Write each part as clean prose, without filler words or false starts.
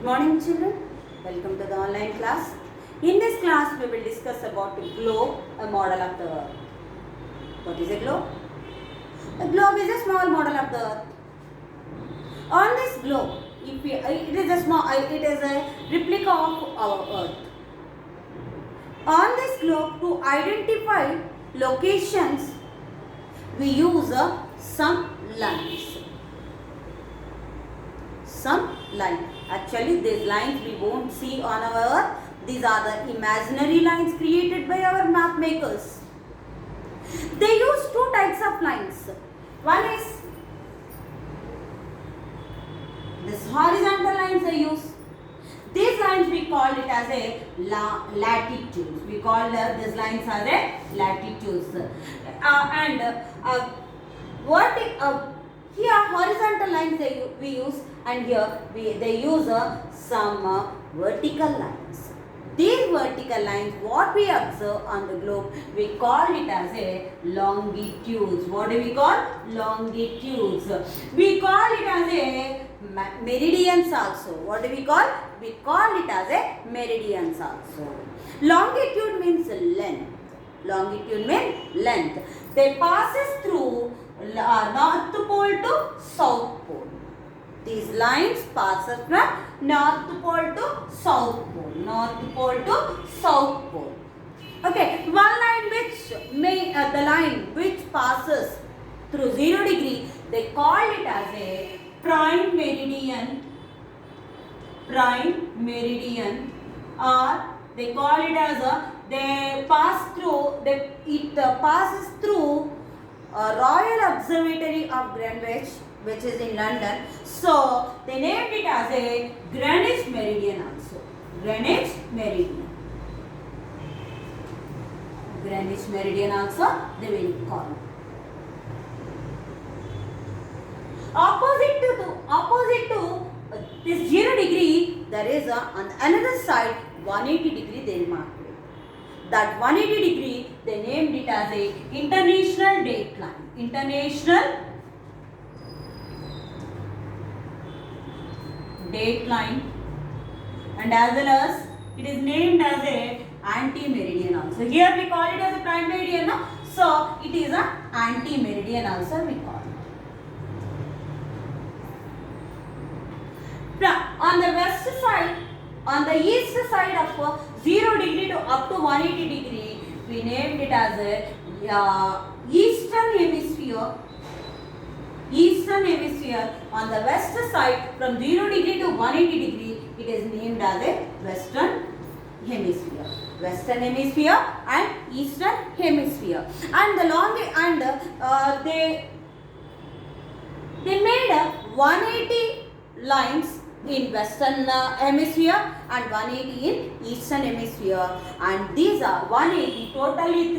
morning children, welcome to the online class. In this class we will discuss about the globe, a model of the earth. What is a globe? A globe is a small model of the earth. On this globe, it is a replica of our earth. On this globe, to identify locations, we use some lines. Some line. Actually, these lines we won't see on our earth. These are the imaginary lines created by our map makers. They use two types of lines. One is this horizontal lines they use. These lines we call it as a latitudes. We call these lines as a latitudes. Here horizontal lines we use, and here they use some vertical lines. These vertical lines, what we observe on the globe, we call it as a longitudes. What do we call? Longitudes. We call it as a meridians also. What do we call? We call it as a meridians also. Longitude means length. Longitude means length. They passes through north pole to south pole. These lines passes from north pole to south pole. North pole to south pole. Okay, one line the line which passes through 0 degree, they call it as a prime meridian. Prime meridian, or they call it as it passes through Royal Observatory of Greenwich, which is in London. So they named it as a Greenwich Meridian also. Greenwich Meridian. Greenwich Meridian also they will call it. Opposite to this 0 degree, there is on another side 180 degree they marked it. That 180 degree they named it as a international dateline. International dateline, and as well as it is named as a anti-meridian also. Here we call it as a prime meridian, no? So it is a anti-meridian also we call it. On the west side, on the east side of 0 degree to up to 180 degree, we named it as a eastern hemisphere. Eastern hemisphere. On the west side, from 0 degree to 180 degree, it is named as a western hemisphere. Western hemisphere and eastern hemisphere. And they made 180 lines in western hemisphere and 180 in eastern hemisphere, and these are 180 totally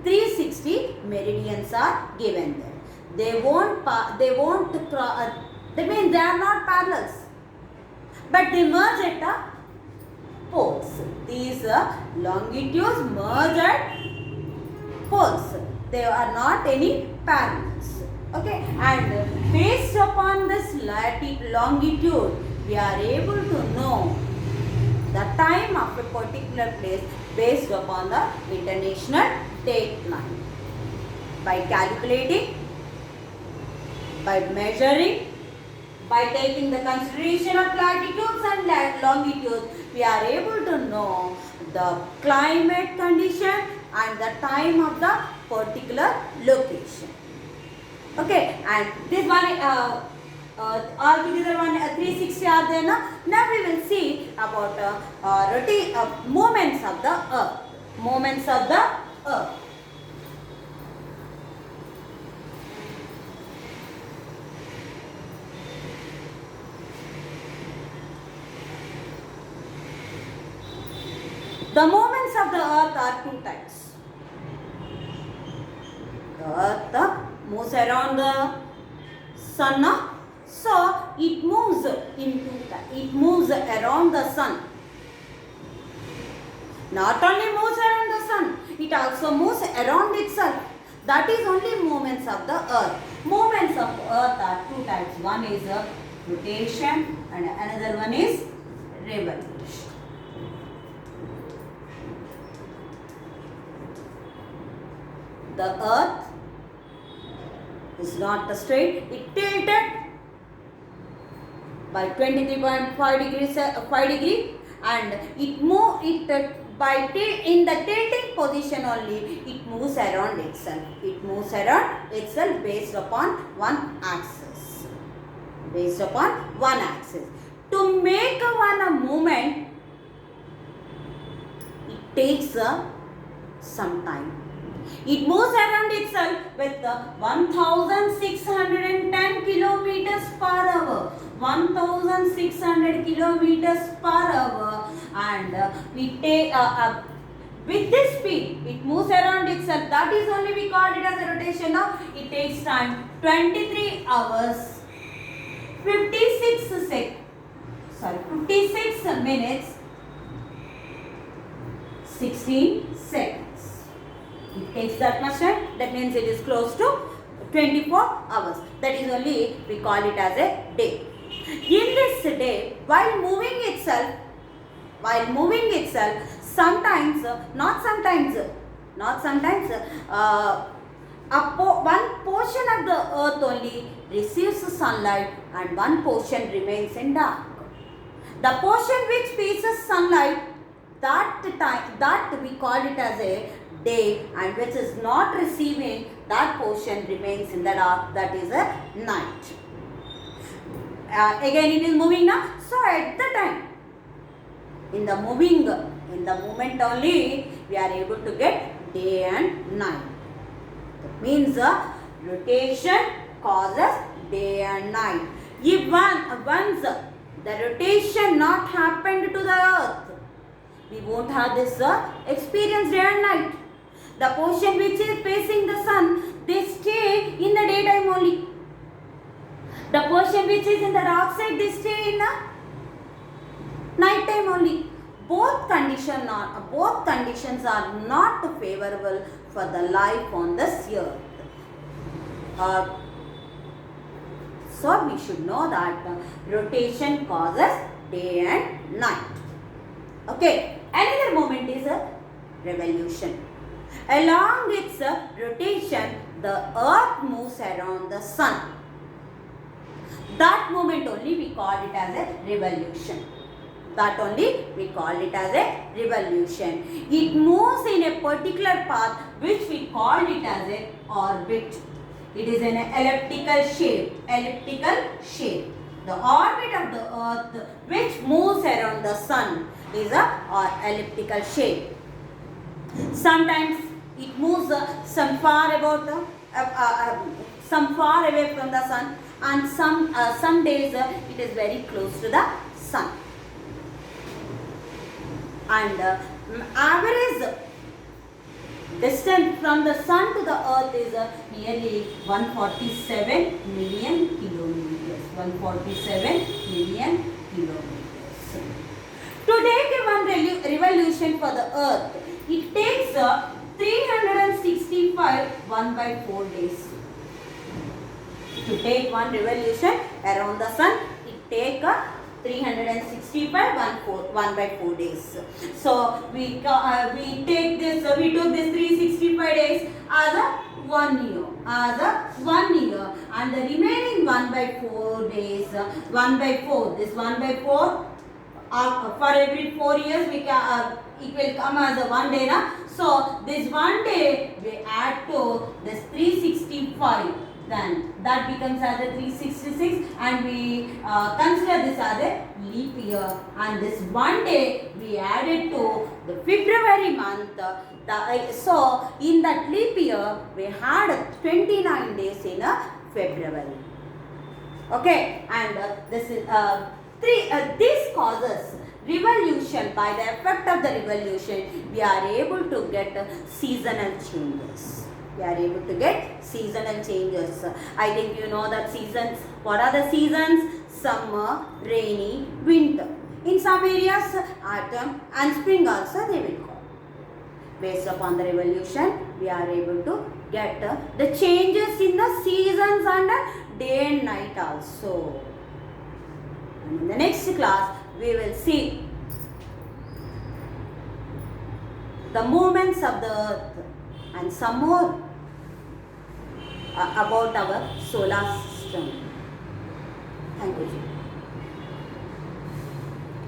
360 meridians are given there. They mean they are not parallels, but they merge at the poles. These longitudes merge at poles. They are not any parallels. Okay, and based upon this longitude, we are able to know the time of a particular place based upon the international dateline. By calculating, by measuring, by taking the consideration of latitudes and longitudes, we are able to know the climate condition and the time of the particular location. Okay, and this one altogether 360 are there now. Now we will see about movements of the earth. Movements of the earth. The movements of the earth are two types. The earth moves around the sun, so it moves around the sun. Not only moves around the sun, it also moves around itself. That is only movements of the earth. Movements of earth are two types. One is rotation, and another one is revolution. The earth is not straight, it tilted by 23.5 degrees, 5 degree, and it moved in the tilting position only. It moves around itself. It moves around itself based upon one axis. Based upon one axis. To make one movement, it takes some time. It moves around itself with 1610 kilometers per hour. 1600 kilometers per hour, and with this speed it moves around itself. That is only we call it as a rotation. Now it takes time 23 hours 56 minutes 16 seconds. It takes that much time. That means it is close to 24 hours. That is only we call it as a day. In this day, while moving itself, sometimes, not sometimes, one portion of the earth only receives sunlight and one portion remains in dark. The portion which faces sunlight, that we call it as a day, and which is not receiving, that portion remains in the dark, that is a night. Again it is moving now. So at the time, in the movement only, we are able to get day and night. That means rotation causes day and night. If once the rotation not happened to the earth, we won't have this experience day and night. The portion which is facing the sun, they stay in the daytime only. The portion which is in the dark side, they stay in the night time only. Both conditions are not favorable for the life on this earth. So we should know that rotation causes day and night. Okay, another moment is a revolution. Along its rotation, the earth moves around the sun. That moment only we call it as a revolution. It moves in a particular path which we call it as a orbit. It is an elliptical shape. The orbit of the earth which moves around the sun is a elliptical shape. Sometimes it moves some far away from the sun, and some days it is very close to the sun. And average distance from the sun to the earth is nearly 147 million kilometers. To take one revolution for the earth, it takes 365 1/4 days. To take one revolution around the sun, it takes 365 1/4 days. So we took this 365 days as a 1 year. And the remaining 1/4 days, 1/4, this 1/4 for every 4 years it will come as a 1 day. So this 1 day we add to this 365. Then that becomes as a 366, and we consider this as a leap year, and this 1 day we added to the February month. So in that leap year we had 29 days in February. Okay, and this is this causes revolution. By the effect of the revolution, we are able to get seasonal changes. I think you know that seasons. What are the seasons? Summer, rainy, winter. In some areas, autumn and spring also they will call. Based upon the revolution, we are able to get the changes in the seasons and day and night also. And in the next class, we will see the movements of the earth and some more about our solar system. Thank you.